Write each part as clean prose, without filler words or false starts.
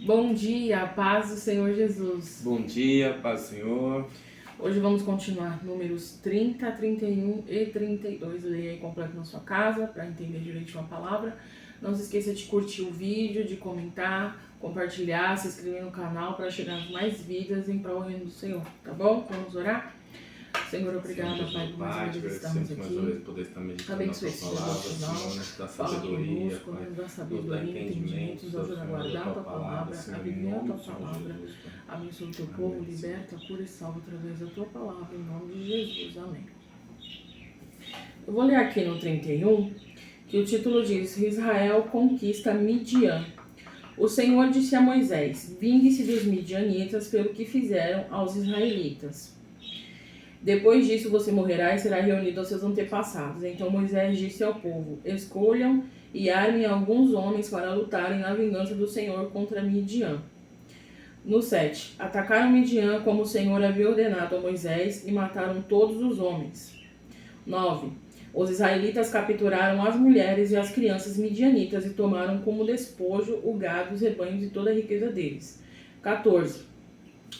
Bom dia, paz do Senhor Jesus. Bom dia, paz do Senhor. Hoje vamos continuar números 30, 31 e 32. Leia aí completo na sua casa para entender direitinho a palavra. Não se esqueça de curtir o vídeo, de comentar, compartilhar, se inscrever no canal para chegar mais vidas em prol do reino do Senhor, tá bom? Vamos orar? Senhor, obrigada, Pai, por mais uma vez estarmos aqui. Abençoe esse devocional, fala conosco, nos dá sabedoria, entendimento, nos ajuda a guardar a Tua palavra, a viver a Tua palavra. Abençoa o Teu povo, liberta, cura e salva através da Tua palavra, em nome de Jesus. Amém. Eu vou ler aqui no 31, que o título diz: Israel conquista Midian. O Senhor disse a Moisés: vingue-se dos midianitas pelo que fizeram aos israelitas. Depois disso você morrerá e será reunido aos seus antepassados. Então Moisés disse ao povo: escolham e armem alguns homens para lutarem na vingança do Senhor contra Midian. No 7. Atacaram Midian como o Senhor havia ordenado a Moisés e mataram todos os homens. 9. Os israelitas capturaram as mulheres e as crianças midianitas e tomaram como despojo o gado, os rebanhos e toda a riqueza deles. 14.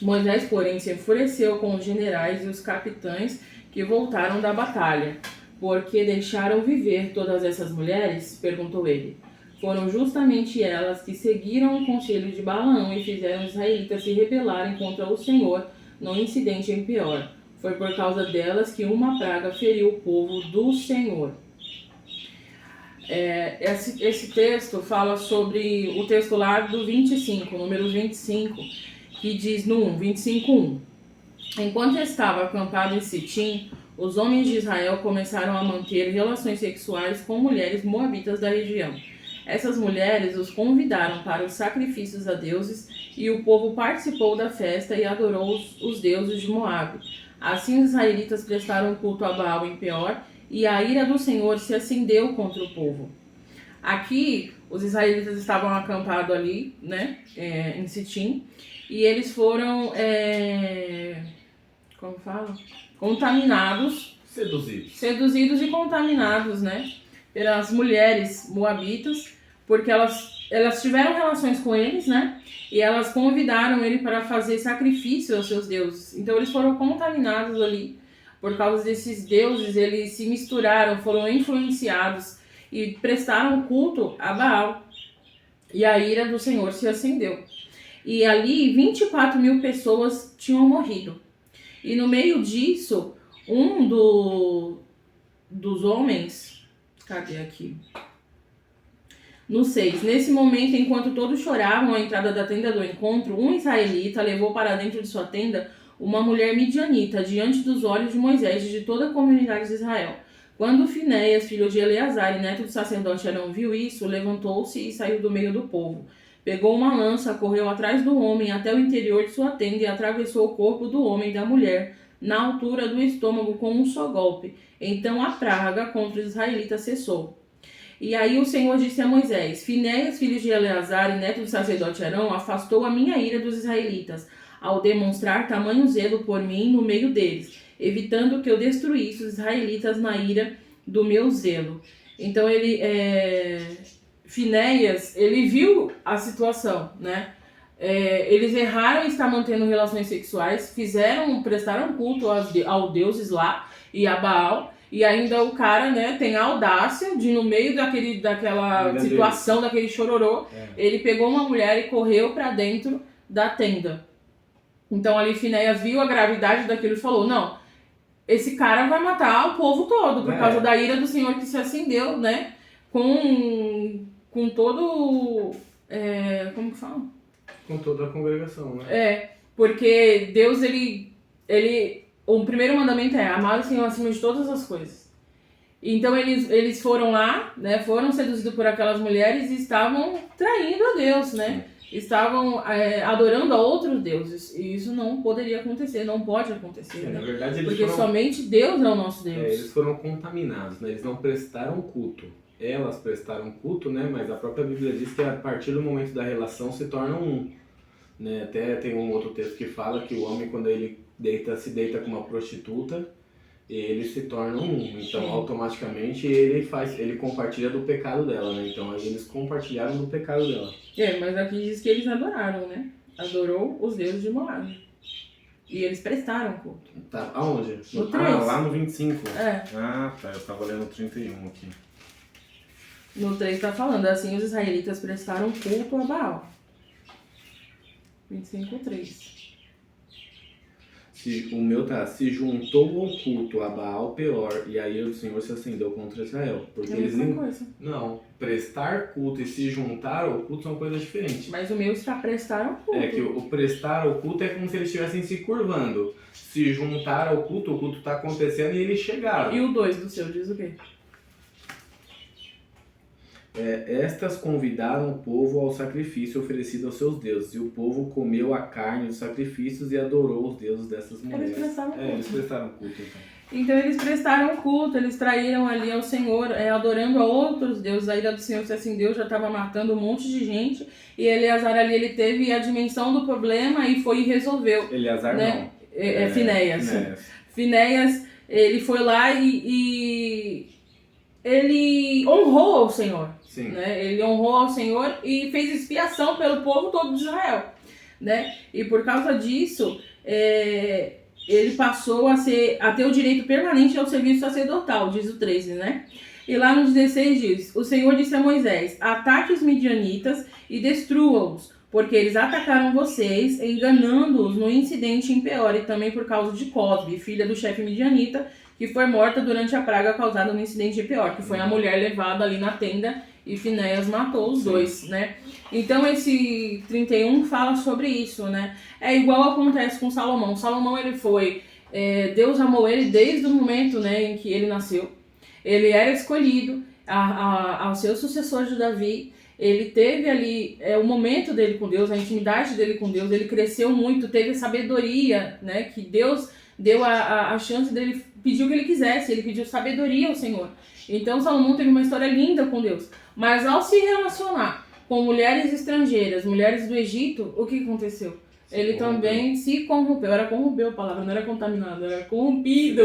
Moisés, porém, se enfureceu com os generais e os capitães que voltaram da batalha. Por que deixaram viver todas essas mulheres? Perguntou ele. Foram justamente elas que seguiram o conselho de Balaão e fizeram os israelitas se rebelarem contra o Senhor no incidente em Peor. Foi por causa delas que uma praga feriu o povo do Senhor. Esse texto fala sobre o texto lá do 25, número 25, que diz no 25:1. Enquanto estava acampado em Sitim, os homens de Israel começaram a manter relações sexuais com mulheres moabitas da região. Essas mulheres os convidaram para os sacrifícios a deuses e o povo participou da festa e adorou os deuses de Moabe. Assim os israelitas prestaram culto a Baal em Peor e a ira do Senhor se acendeu contra o povo. Aqui, os israelitas estavam acampados ali, né, em Sitim, e eles foram, contaminados, seduzidos e contaminados, né, pelas mulheres moabitas, porque elas tiveram relações com eles, né, e elas convidaram ele para fazer sacrifício aos seus deuses. Então eles foram contaminados ali, por causa desses deuses, eles se misturaram, foram influenciados e prestaram culto a Baal. E a ira do Senhor se acendeu. E ali 24 mil pessoas tinham morrido. E no meio disso, um dos homens... Cadê aqui? No 6. Nesse momento, enquanto todos choravam à entrada da tenda do encontro, um israelita levou para dentro de sua tenda uma mulher midianita, diante dos olhos de Moisés e de toda a comunidade de Israel. Quando Finéias, filho de Eleazar e neto do sacerdote Arão, viu isso, levantou-se e saiu do meio do povo. Pegou uma lança, correu atrás do homem até o interior de sua tenda e atravessou o corpo do homem e da mulher, na altura do estômago, com um só golpe. Então a praga contra os israelitas cessou. E aí o Senhor disse a Moisés: Finéias, filho de Eleazar e neto do sacerdote Arão, afastou a minha ira dos israelitas, ao demonstrar tamanho zelo por mim no meio deles, evitando que eu destruísse os israelitas na ira do meu zelo. Então Finéias, ele viu a situação, né? Eles erraram em estar mantendo relações sexuais, prestaram culto aos deuses lá e a Baal, e ainda o cara, né, tem a audácia de, no meio daquela situação, daquele chororô, ele pegou uma mulher e correu para dentro da tenda. Então ali Finéias viu a gravidade daquilo e falou: não, esse cara vai matar o povo todo, por causa da ira do Senhor que se acendeu, né, com todo... como que fala? Com toda a congregação, né? Porque Deus, o primeiro mandamento é amar o Senhor acima de todas as coisas. Então eles foram lá, né, foram seduzidos por aquelas mulheres e estavam traindo a Deus, né? Estavam adorando a outros deuses. E isso não poderia acontecer, não pode acontecer, né? Na verdade, porque somente Deus é o nosso Deus. Eles foram contaminados, né? Eles não prestaram culto. Elas prestaram culto, né? Mas a própria Bíblia diz que a partir do momento da relação se tornam um. Né? Até tem um outro texto que fala que o homem, quando ele se deita com uma prostituta, eles se tornam um. Então, Sim. automaticamente, ele compartilha do pecado dela, né? Então, aí eles compartilharam do pecado dela. Mas aqui diz que eles adoraram, né? Adorou os deuses de Moab. E eles prestaram culto. Tá, aonde? No 3. Lá no 25. É. Ah, tá. Eu tava lendo o 31 aqui. No 3 tá falando, assim os israelitas prestaram culto a Baal. 25:3. O meu tá, se juntou ao culto a Baal Peor, e aí o Senhor se acendeu contra Israel. Porque É a eles mesma coisa. Não, prestar culto e se juntar ao culto são coisas diferentes. Mas o meu está prestar ao culto. É que o prestar ao culto é como se eles estivessem se curvando. Se juntar ao culto, o culto está acontecendo e eles chegaram. E o 2 do seu diz o quê? Estas convidaram o povo ao sacrifício oferecido aos seus deuses, e o povo comeu a carne dos sacrifícios e adorou os deuses dessas mulheres. Eles prestaram culto. Eles prestaram culto, então. Então eles prestaram culto, eles traíram ali ao Senhor, adorando a outros deuses. A ira do Senhor se acendeu, já estava matando um monte de gente. E Eleazar ali, ele teve a dimensão do problema e foi e resolveu. Eleazar né? não. Finéias. Finéias, ele foi lá e ele honrou ao Senhor. Sim. Né? Ele honrou ao Senhor e fez expiação pelo povo todo de Israel. Né? E por causa disso, ele passou a ter o direito permanente ao serviço sacerdotal, diz o 13, né? E lá no 16 diz: o Senhor disse a Moisés: ataque os midianitas e destrua-os, porque eles atacaram vocês, enganando-os no incidente em Peor, e também por causa de Cosbe, filha do chefe midianita, que foi morta durante a praga causada no incidente de Peor, que foi a mulher levada ali na tenda e Finéias matou os dois, né? Então esse 31 fala sobre isso, né? É igual acontece com Salomão. Salomão, ele foi... Deus amou ele desde o momento, né, em que ele nasceu. Ele era escolhido ao seu sucessor de Davi. Ele teve ali o momento dele com Deus, a intimidade dele com Deus. Ele cresceu muito, teve sabedoria, né? Que Deus deu a chance dele pedir o que ele quisesse. Ele pediu sabedoria ao Senhor. Então Salomão teve uma história linda com Deus. Mas ao se relacionar com mulheres estrangeiras, mulheres do Egito, o que aconteceu? Ele também se corrompeu. Era corrompeu a palavra, não era contaminado, era corrompido.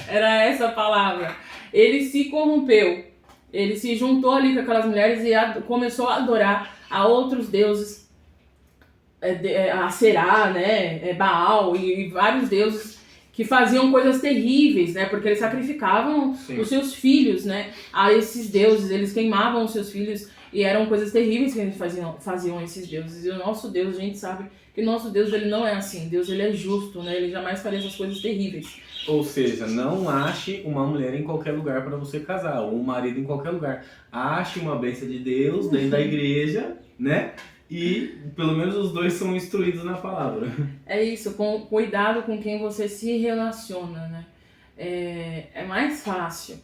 Era essa a palavra. Ele se corrompeu. Ele se juntou ali com aquelas mulheres e começou a adorar a outros deuses. A Será, né? Baal e vários deuses que faziam coisas terríveis, né? Porque eles sacrificavam os seus filhos, né? A esses deuses. Eles queimavam os seus filhos e eram coisas terríveis que eles faziam esses deuses. E o nosso Deus, a gente sabe que o nosso Deus, ele não é assim. Deus, ele é justo, né? Ele jamais faria essas coisas terríveis. Ou seja, não ache uma mulher em qualquer lugar para você casar, ou um marido em qualquer lugar. Ache uma bênção de Deus dentro da igreja, né? E pelo menos os dois são instruídos na palavra. É isso, cuidado com quem você se relaciona, né? É mais fácil,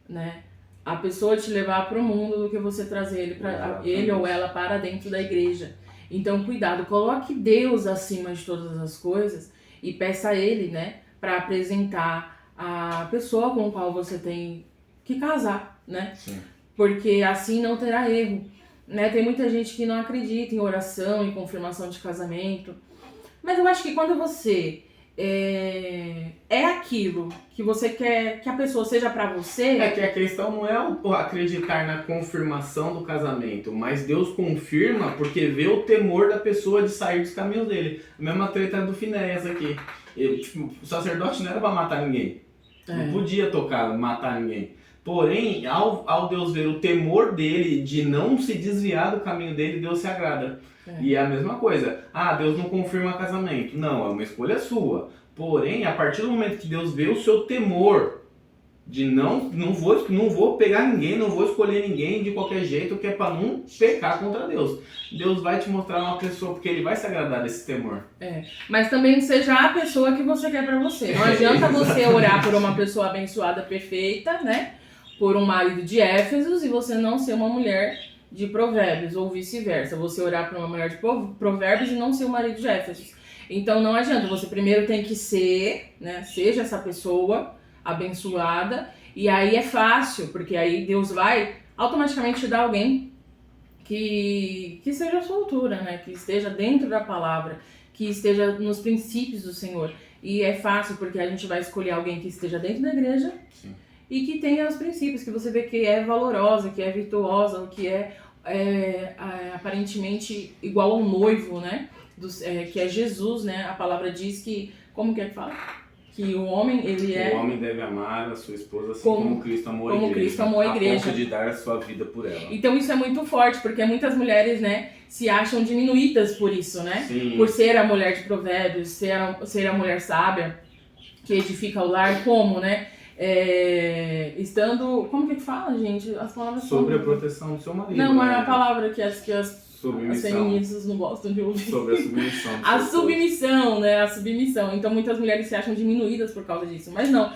né? A pessoa te levar para o mundo do que você trazer ele ou ela para dentro da igreja. Então, cuidado, coloque Deus acima de todas as coisas e peça a Ele, né? Para apresentar a pessoa com a qual você tem que casar, né? Sim. Porque assim não terá erro. Né? Tem muita gente que não acredita em oração, em confirmação de casamento. Mas eu acho que quando você é aquilo que você quer que a pessoa seja pra você... É que a questão não é acreditar na confirmação do casamento, mas Deus confirma porque vê o temor da pessoa de sair dos caminhos dele. A mesma treta do Finéias aqui. O sacerdote não era pra matar ninguém. Não podia matar ninguém. Porém, ao Deus ver o temor dele de não se desviar do caminho dele, Deus se agrada. E é a mesma coisa. Deus não confirma casamento. Não, é uma escolha sua. Porém, a partir do momento que Deus vê o seu temor de não vou pegar ninguém, não vou escolher ninguém de qualquer jeito, que é para não pecar contra Deus. Deus vai te mostrar uma pessoa, porque ele vai se agradar desse temor. Mas também seja a pessoa que você quer para você. Não adianta você orar por uma pessoa abençoada, perfeita, né? Por um marido de Éfesos e você não ser uma mulher de Provérbios, ou vice-versa. Você orar por uma mulher de Provérbios e não ser um marido de Éfesos. Então não adianta, você primeiro tem que ser, né? Seja essa pessoa abençoada, e aí é fácil, porque aí Deus vai automaticamente te dar alguém que seja a sua altura, né? Que esteja dentro da palavra, que esteja nos princípios do Senhor. E é fácil porque a gente vai escolher alguém que esteja dentro da igreja. Sim. E que tenha os princípios, que você vê que é valorosa, que é virtuosa, que é aparentemente igual ao noivo, né? Que é Jesus, né? A palavra diz que... Como que é que fala? Que o homem, ele O homem deve amar a sua esposa assim como Cristo amou a igreja. Como Cristo amou a igreja. A ponto de dar a sua vida por ela. Então isso é muito forte, porque muitas mulheres, né, se acham diminuídas por isso, né? Sim. Por ser a mulher de provérbios, ser a mulher sábia, que edifica o lar, como, né? Estando... Como que fala, gente? As palavras sobre a proteção do seu marido. Não, né? é a palavra que as feministas não gostam de ouvir. Sobre a submissão. A submissão, né? A submissão. Então muitas mulheres se acham diminuídas por causa disso. Mas não,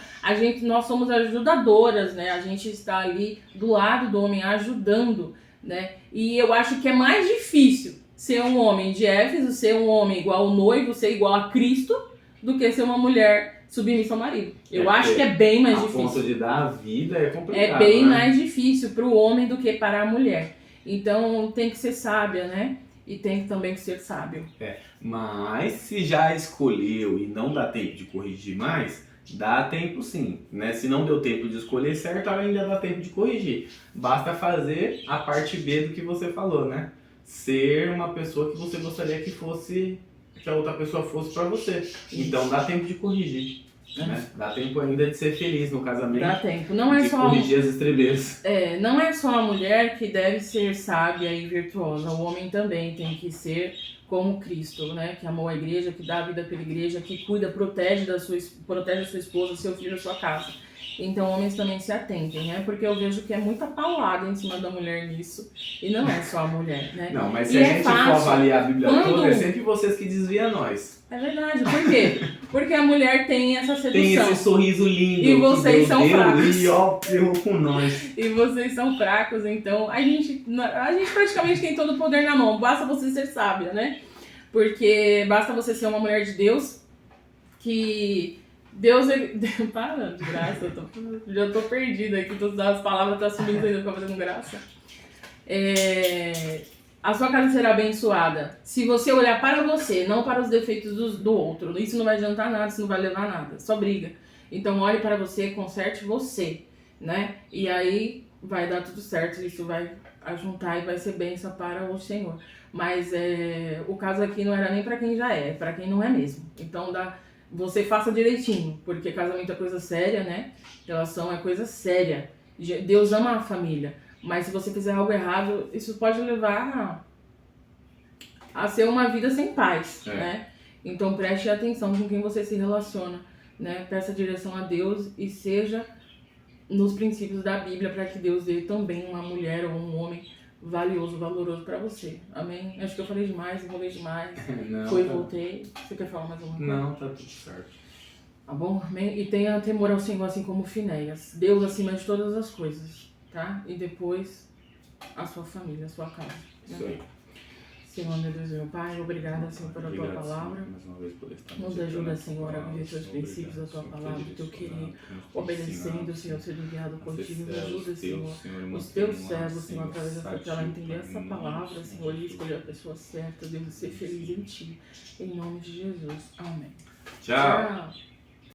nós somos ajudadoras, né? A gente está ali do lado do homem ajudando, né? E eu acho que é mais difícil ser um homem de Éfeso, ser um homem igual ao noivo, ser igual a Cristo, do que ser uma mulher submissa ao marido. Eu acho que é bem mais difícil. A ponto de dar a vida é complicado. É bem né? mais difícil para o homem do que para a mulher. Então tem que ser sábia, né? E tem também que ser sábio. Mas se já escolheu e não dá tempo de corrigir mais, dá tempo sim, né? Se não deu tempo de escolher certo, ainda dá tempo de corrigir. Basta fazer a parte B do que você falou, né? Ser uma pessoa que você gostaria que a outra pessoa fosse para você. Então dá tempo de corrigir. Né? Dá tempo ainda de ser feliz no casamento. Dá tempo. Não é de só corrigir as estrebeiras. Não é só a mulher que deve ser sábia e virtuosa. O homem também tem que ser como Cristo, né? Que amou a igreja, que dá a vida pela igreja, que cuida, protege a sua esposa, seu filho, a sua casa. Então homens também se atentem, né? Porque eu vejo que é muita paulada em cima da mulher nisso. E não é só a mulher, né? Não, mas se a gente for avaliar a Bíblia toda, é sempre vocês que desviam nós. É verdade. Por quê? Porque a mulher tem essa sedução. Tem esse sorriso lindo. E vocês são fracos. E ó, ferrou com nós. E vocês são fracos, então a gente praticamente tem todo o poder na mão. Basta você ser sábia, né? Porque basta você ser uma mulher de Deus, que Deus... Para, de graça, já tô perdida aqui, todas as palavras estão subindo ainda, ficar fazendo graça. A sua casa será abençoada se você olhar para você, não para os defeitos do outro. Isso não vai adiantar nada, isso não vai levar a nada, só briga. Então olhe para você, conserte você, né? E aí vai dar tudo certo, isso vai ajuntar e vai ser bênção para o Senhor. Mas o caso aqui não era nem para quem já é para quem não é mesmo. Então você faça direitinho, porque casamento é coisa séria, né? Relação é coisa séria. Deus ama a família. Mas se você fizer algo errado, isso pode levar a ser uma vida sem paz, né? Então preste atenção com quem você se relaciona, né? Peça direção a Deus e seja nos princípios da Bíblia para que Deus dê também uma mulher ou um homem valioso, valoroso para você. Amém? Acho que eu falei demais, enrolei demais. Não, Voltei. Você quer falar mais alguma coisa? Não, tá tudo certo. Tá bom? Amém? E tenha temor ao Senhor, assim como Finéias. Deus acima de todas as coisas. Tá? E depois a sua família, a sua casa. Né? Isso aí. Senhor, meu Deus, meu Pai, obrigada, Senhor, pela tua palavra. Senhor, mais uma vez por estar Nos ajuda, Senhor, a viver teus princípios, a tua palavra, o teu querer, obedecendo, Senhor, ser enviado contigo. Me ajuda, Senhor, os teus servos, Senhor, através dessa tela, entender essa palavra, Senhor, e escolher a pessoa certa, Deus, ser feliz em ti. Em nome de Jesus. Amém. Tchau.